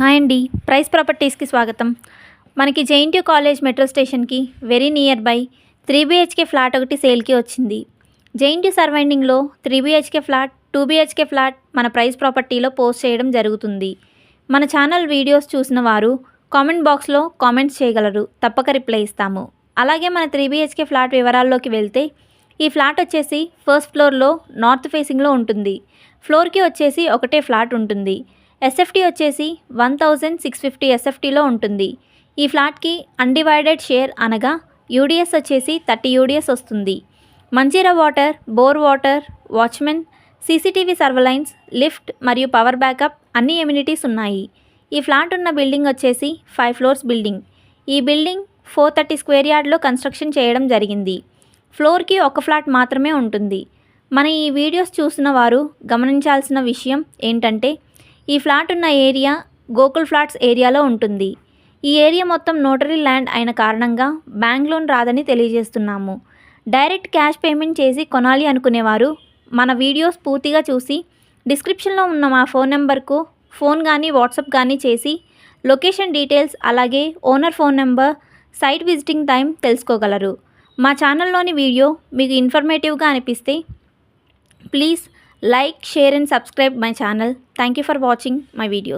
Hi అండి. Price ప్రాపర్టీస్కి స్వాగతం. మనకి జేఎన్టీయూ కాలేజ్ మెట్రో స్టేషన్కి very near by 3 BHK flat ఒకటి సేల్కి వచ్చింది. జేఎన్టీయూ సరౌండింగ్లో 3 BHK ఫ్లాట్, 2 BHK ఫ్లాట్ మన ప్రైస్ ప్రాపర్టీలో పోస్ట్ చేయడం జరుగుతుంది. మన ఛానల్ వీడియోస్ చూసిన వారు కామెంట్ బాక్స్లో కామెంట్స్ చేయగలరు, తప్పక రిప్లై ఇస్తాము. అలాగే మన 3 BHK ఫ్లాట్ వివరాల్లోకి వెళ్తే, ఈ ఫ్లాట్ వచ్చేసి ఫస్ట్ ఫ్లోర్లో నార్త్ ఫేసింగ్లో ఉంటుంది. ఫ్లోర్కి వచ్చేసి ఒకటే ఫ్లాట్ ఉంటుంది. ఎస్ఎఫ్టీ వచ్చేసి 1650 ఎస్ఎఫ్టీలో ఉంటుంది. ఈ ఫ్లాట్కి అన్డివైడెడ్ షేర్ అనగా యూడిఎస్ వచ్చేసి 30 యూడిఎస్ వస్తుంది. Manjira water, bore water, watchman, CCTV surveillance, lift మరియు పవర్ బ్యాకప్ అన్ని ఎమ్యూనిటీస్ ఉన్నాయి. ఈ ఫ్లాట్ ఉన్న బిల్డింగ్ వచ్చేసి 5 ఫ్లోర్స్ బిల్డింగ్. ఈ బిల్డింగ్ 430 స్క్వేర్ యార్డ్లో కన్స్ట్రక్షన్ చేయడం జరిగింది. ఫ్లోర్కి ఒక ఫ్లాట్ మాత్రమే ఉంటుంది. మన ఈ వీడియోస్ చూసిన వారు గమనించాల్సిన విషయం ఏంటంటే, ఈ ఫ్లాట్ ఉన్న ఏరియా గోకుల్ ఫ్లాట్స్ ఏరియాలో ఉంటుంది. ఈ ఏరియా మొత్తం నోటరీ ల్యాండ్ అయిన కారణంగా బ్యాంక్ లోన్ రాదని తెలియజేస్తున్నాము. డైరెక్ట్ క్యాష్ పేమెంట్ చేసి కొనాలి అనుకునేవారు మన వీడియోస్ పూర్తిగా చూసి డిస్క్రిప్షన్లో ఉన్న మా ఫోన్ నెంబర్కు ఫోన్ కానీ వాట్సాప్ కానీ చేసి లొకేషన్ డీటెయిల్స్, అలాగే owner phone number, site visiting time తెలుసుకోగలరు. మా ఛానల్లోని వీడియో మీకు ఇన్ఫర్మేటివ్గా అనిపిస్తే please like, share and subscribe my channel. Thank you for watching my video.